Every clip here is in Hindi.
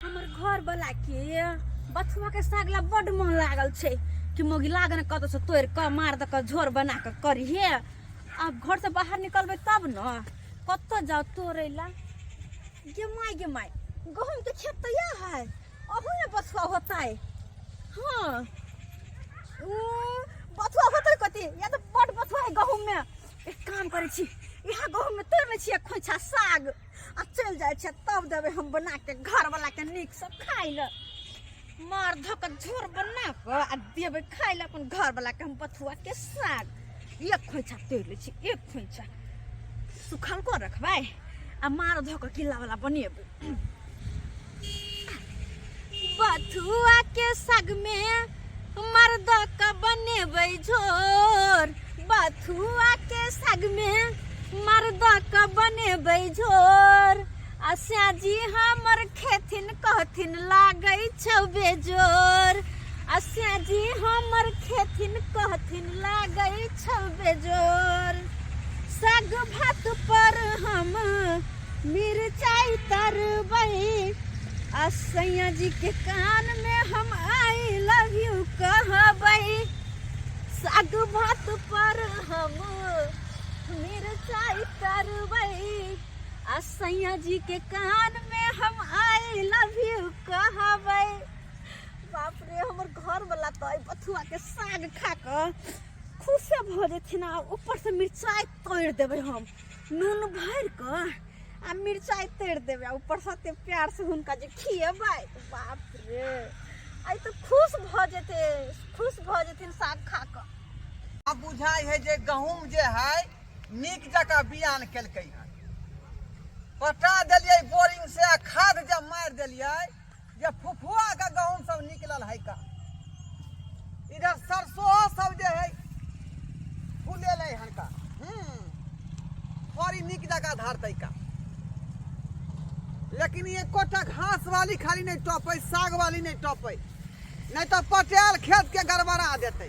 हमर घर वाला के बथुआ के सागला बड़ मन लागल छे कि मोगी लागन कत से तोड़ क मार द क झोर बना क करी हे। अब घर से बाहर निकलबे तब न कत जाओ तोड़ेला। गे माई गहूम के खेत तो यह है अहू में बथुआ होता है। हाँ बथुआ होता है कति या तो बड़ बथुआ है गहूम में। एक काम करे छी यहाँ गहूम में तोड़ में छी खोइछा साग आ चल जाए छे तब देवे हम बना के घर वाला के नीक से खाई ल मार धक झोर बना के आ देवे खाई ल अपन घर वाला के हम बथुआ के साग। एक खोइछा तोड़ ले छी एक खोइछा सुखल को रखबै आ मार धक किला वाला बनेबै। बथुआ के साग में मर्द का बनेबै झोर। बथुआ के साग में मर्द का बनेबै झोर। आशा जी हमर खेथिन कहथिन लागै छौ बेजोर। आशा जी हमर खेथिन कहथिन लागै छौ बेजोर। साग भात पर हम मिरचाई तरबै आ सैया जी के कान में हम आई लव यू कहबै। साग भात पर हम मिरचाई तरबै आ सैया जी के कान में हम आई लव यू कहबै। बाप रे हमर घर वाला तो बथुआ के साग खा क खुशे भ जेथिन। ऊपर से मिरचाई तोड़ देबै हम नून भर क आ मिरचाई तोड़ देबै ऊपर से प्यार से हुनका जे खिएबै। बाप रे आई तो खुश भ जेथिन साग खा क। अब बुझाई है जे गहूम जे है नीक जका बियान केलकै है पटा देलिए बोरिंग से खाद जब मार देलिए जे फुफुआ का गहूम सब निकलल है का। इधर सरसों सब जे है फूले ले हनका बड़ी नीक जका धारतै का। लेकिन ये कोटा घास वाली खाली नहीं टोपे साग वाली नहीं टोपे नहीं तो पटेल खेत के गड़बड़ा देते।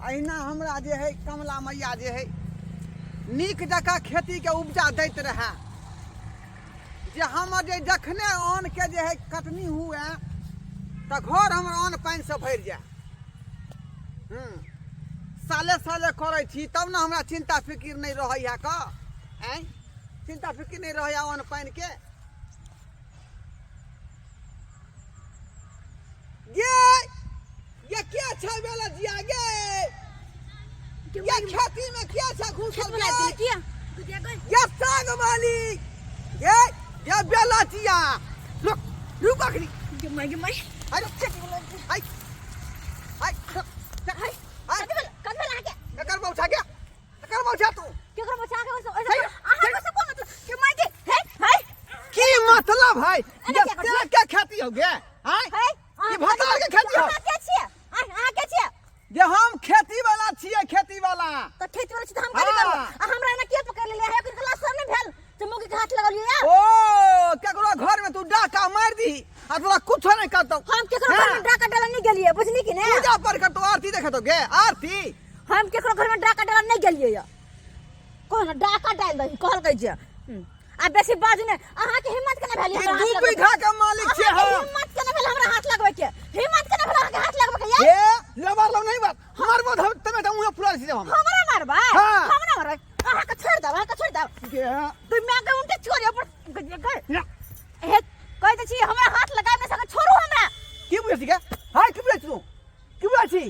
अहिना हमरा जे है कमला मैया जे है नीक जका खेती के उपजा दैत रहे जे हम जे जखने अन्न के जे है कटनी हुए तो घर हमर अन्न पानि से भर जाए। साले साले करे छी तब ना हमरा चिंता फिकिर नहीं रहे का। चिंता फिकिर नहीं रहे अन्न पानि के। ये क्या अच्छा बेला जिया गे ये खेती में क्या अच्छा घुसल किया ये साग वाली ये बेला जिया रुक रुक आखिरी गे माई अरे हाय हाय कदम लागे एकर बौछा गया एकर बौछा तू केकरो बचा के ओसे आहा को कोन मतलब के माई के हे की मतलब है ये क्या खेती हो गया हाय की भतार के खेती हो के छिए के छिए जे हम खेती वाला छिए खेती वाला तो खेती वाला छी हम करी करब आ हमरा ना के पकड़ ले है ओकर क्लास सब ने भेल चमोगी के हाथ लगलिए या ओ केकरो घर में तू डाका मार दी आ तोरा कुछ नहीं करतो। हम केकरो घर में डाका डाला नहीं गेलिए बुझली कि ने पूजा पर कर तो आरती देखे तो गे आरती हम केकरो घर में डाका डाला नहीं गेलिए या कोन डाका डाल दही कहल कह जे आ बेसी बाज ने अहा के हिम्मत केना भेल ये 2 बीघा के मालिक छे हम हिम्मत केना भेल हमरा हाथ लगबै के हिम्मत केना भेल हमरा हाथ लगबै के या ए लबर लो नहीं बात मारबो तमे त मुंह फुला छी हम हमरा मारबा हमरा मार अहा के छोड़ दब गे तू मैं के उनके छोड़े पर हे कह दे छी हमरा हाथ लगाए में सके छोड़ू हमरा की बुझै छी गे हाय की बुझै तू की बुझै छी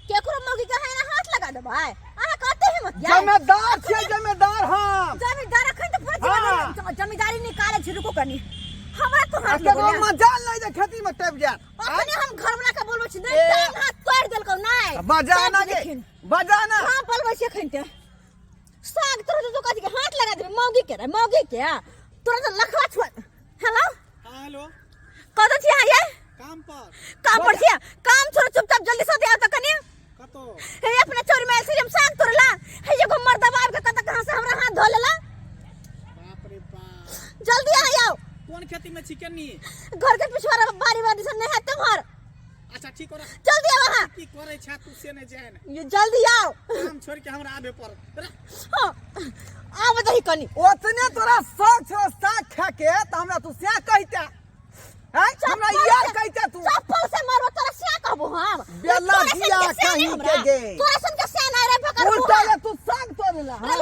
केकरो मौगी के है ना हाथ लगा दे भाई अहा कहते हिम्मत या जमींदार छे जमींदार हम जमींदार अखन तो पूरा जमींदारी निकाले छी रुको कनी हमरा तो हाथ केकरो मजाल नहीं जे खेती में टप जा अखने हम घर वाला के बोलबो छी नहीं हाथ तोड़ देलको नहीं बजाना गे बजाना हां बोलबो छी खनते साग तोरा तो कथि के हाथ लगा दे मौगी के तोरा तो लखवा छोड़। हेलो हेलो कत छी आये काम पर छी काम छोड़ चुपचाप जल्दी से दे आ तो कनी कतो हे अपने चोरी में से हम साग तोड़ला हे एगो मर्द बाप के कत कहां से हमरा हाथ धो लेला। बाप रे बाप जल्दी आ आओ कौन खेती में चिकन नहीं घर के पिछवाड़ा बारी से नहीं है तुम्हार अच्छा ठीक हो जल्दी आओ वहां की करे छा तू से ने जाए ना ये जल्दी आओ काम छोड़ के हमरा आबे पर हां आ बताई कनी ओतने तोरा शौक छो साग के त हमरा तू से कहते हैं हमरा यार कहते तू चप्पल से मारबो तोरा से कहबो हम बेला दिया कहीं के गे तोरा सन के से ना रे पकड़ उल्टा ले तू साग तोड़ला हां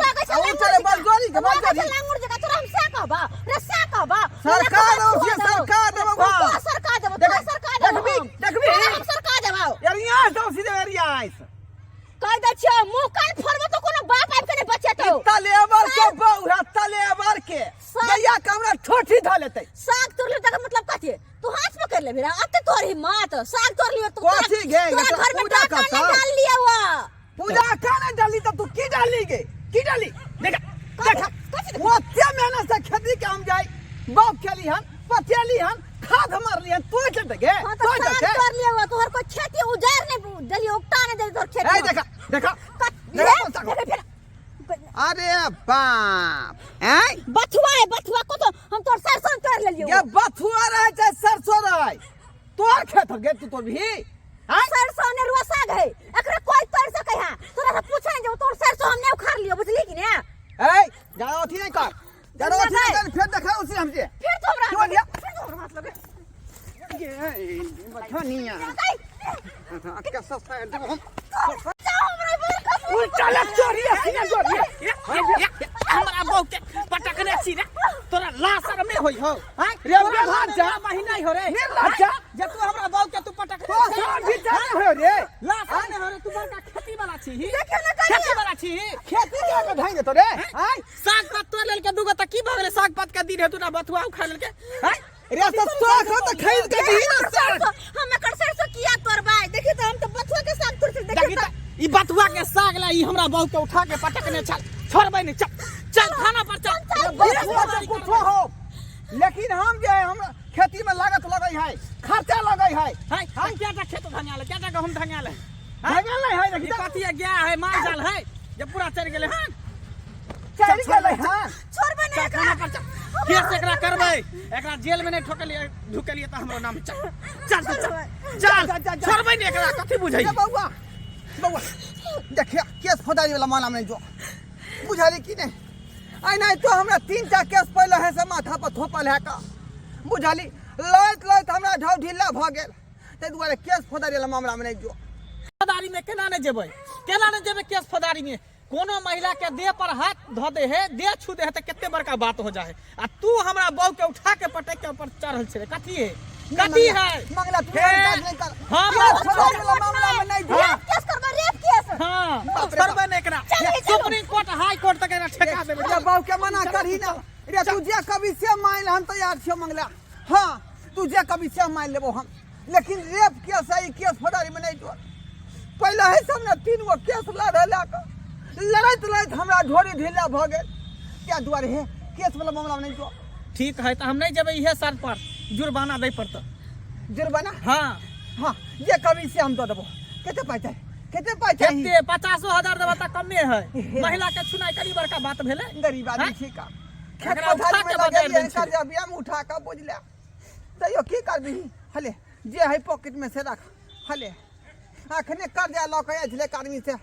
उल्टा ले बलजोरी के बलजोरी लांगुर जगह तोरा हम से कहबा रे से कहबा सरकार हो सरकार देबो तोरा सरकार देबो तोरा सरकार देबो देखबी हम सरकार देबो यार यहाँ तो सीधे एरिया आइस कह दे छ मुंह कान फोड़बो तो कोनो बाप आइब के नहीं बचेतो तलेबर के बौरा तलेबर के गैया कमरा ठोठी ध लेतै साग तोड़ ले तक मतलब कथि तू हाथ पकड़ ले मेरा अब तोड़ हिम्मत साग तोड़ लियो तू कथि गे घर में डाका नहीं डाल लिया वो पूजा काने डाली त तू की डाली गे की डाली देखा देखा वो ते मेहनत से खेती के हम जाई बाऊ खेली हन पतेली हन खाद मारली हन तू के देगे तो साग तोड़ लिया वो तोहर को खेती उजार नहीं डली उगता नहीं दे तोर खेती ए देखा देखा अरे बाप हैं बथुआ को तो हम तोर सरसों तोड़ ले लियो ये बथुआ रहे चाहे सरसों रहे तोर खेत गे तू तो भी हैं सरसों ने रुआ साग है एकरे कोई तोड़ सके है तोरा से पूछे जो तोर सरसों हमने उखाड़ लियो बुझली कि ने ए जाओ अथी नहीं कर जाओ अथी नहीं कर फिर देखा उसी हमसे फिर तो हमरा क्यों लिया फिर तो हमरा हाथ लगे ये बथनिया कैसा साइड हम उल्टा लग चोरी सीना चोरी हमरा बहू के पटकने छी रे तोरा लासर में होई हो हां रे भाग जा महीना ही हो रे निर्लज्जा जे तू हमरा बहू के तू पटक तो सब भीतर हो रे लासर में हो रे तू बड़का खेती वाला छी देखियो ना करिए खेती वाला छी खेती के धाई दे तो रे हैं साग पात तोड़ लेल के दुगो त की भ गेले साग पात के दिन है तू ना बथुआ उखा लेल के हैं रे तो साग हो तो खरीद के दी ना साग हम एकर सरसों किया तोड़बाई देखिए तो हम तो बथुआ के साग तोड़ देखिए तो ई बथुआ के साग ला ई हमरा बहू के उठा के पटकने चल छोड़बै नहीं चल खाना पर चल कुछ हो लेकिन हम जे हम खेती में लागत लगै है खर्चा लगै है हम क्या खेत धनिया ले क्या गहूम धनिया ले धनिया नहीं है ई देखी कथिया गया है माल जाल है जे पूरा चढ़ गेले हां चल गेलै हां छोड़बे नहीं खाना पर चल केस एकरा करबै एकरा जेल में नहीं ठोकलिए ढुकलिए त हमरो नाम चल छोड़बै नहीं एकरा कथि बुझै बउआ बउआ देखिए केस फौदारी वाला मामला में जो बुझाली कि नहीं आई नहीं तो हमरा 3-4 केस पहले है से माथा पर थोपल है का बुझाली लैत हमरा ढौ ढीला भ गेल ते दुआरे केस फौदारी वाला मामला में नहीं जो फौदारी में केना नहीं जेबै केस फौदारी में कोनो महिला के देह पर हाथ धो दे है देह छू दे है तो कितने बड़का बात हो जाए आ तू हमरा बहू के उठा के पटक के ऊपर चढ़ल छे कथी है मंगला तू काज नहीं कर हां केस फौदारी वाला मामला में नहीं जो केस करबा रेप केस हां करबे नहीं एकरा सुप्रीम कोर्ट हाई कोर्ट तक एकरा ठेका देबे रे बहू के मना करही ना रे तू जे कभी से मान हम तैयार छियो मंगला हां तू जे कभी से मान लेबो हम लेकिन रेप केस है केस फौदारी में नहीं जो पहले है सब ने 3 गो केस लड़त हमरा ढोरी ढीला भ गेल क्या दुआरे है केस वाला मामला में नहीं जो ठीक है तो हम नहीं जेबै इहे सर पर जुर्माना दे पड़त जुर्माना हां हां जे कभी से हम दे देबो केते पाई केते 50,000 देबा त कमे है महिला के छुनाई करी बड़का बात भेले गरीब आदमी छी का खेत एकरा उठा पथारी में के लगे बाजार है में कर्जा बियाम उठा के बुझले तैयो की करबी हले जे है पॉकेट में से रख हले अखने कर्जा ल के आइले आदमी से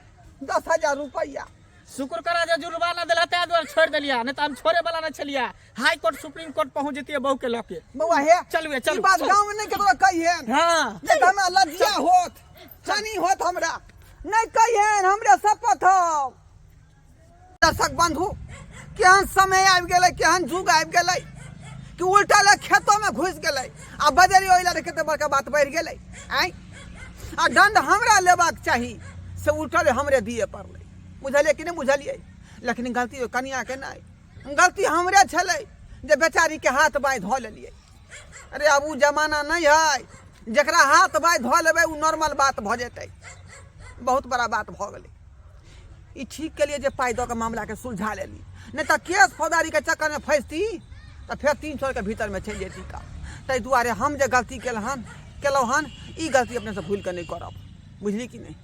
10,000 रुपया शुक्र करा जे जुर्माना देला ते द्वार छोड़ देलिया नहीं तो हम छोड़े वाला न छलिया हाई कोर्ट सुप्रीम कोर्ट पहुंच जतिए बहू के लके बउआ हे चलुए ई बात गांव में नहीं केकरो कहिए हां जे हमरा लज्जा होत छनी होत हमरा नहीं कहिए हमरे शपथ हो दर्शक बंधु केहन समय आबि गेलै केहन जुग आबि गेलै कि उल्टा ले खेतों में घुस गेलै आ बजरी ओइला रे कते बड़का बात बढ़ गेलै आई आ दंड हमरा लेबाक चाही से उल्टा ले हमरे दिए पड़लै बुझलिए कि नहीं बुझलिए लेकिन गलती कनिया के नहीं गलती हमरे छलै जे बेचारी के हाथ बाई धो लेलिए अरे अब उ जमाना नहीं है जकरा हाथ बाई धो लेबै उ नॉर्मल बात भ जेतै बहुत बड़ा बात भ गेलै ई ठीक के लिए जे पाई दऽ के मामला के सुलझा लेली नहीं तो केस फौदारी के चक्कर में फंसती तो फिर 300 के भीतर में चल जेती का ताहि दुआरे हम जे गलती केलहुँ हन ई गलती अपने से भूल के नहीं करब बुझली कि नहीं।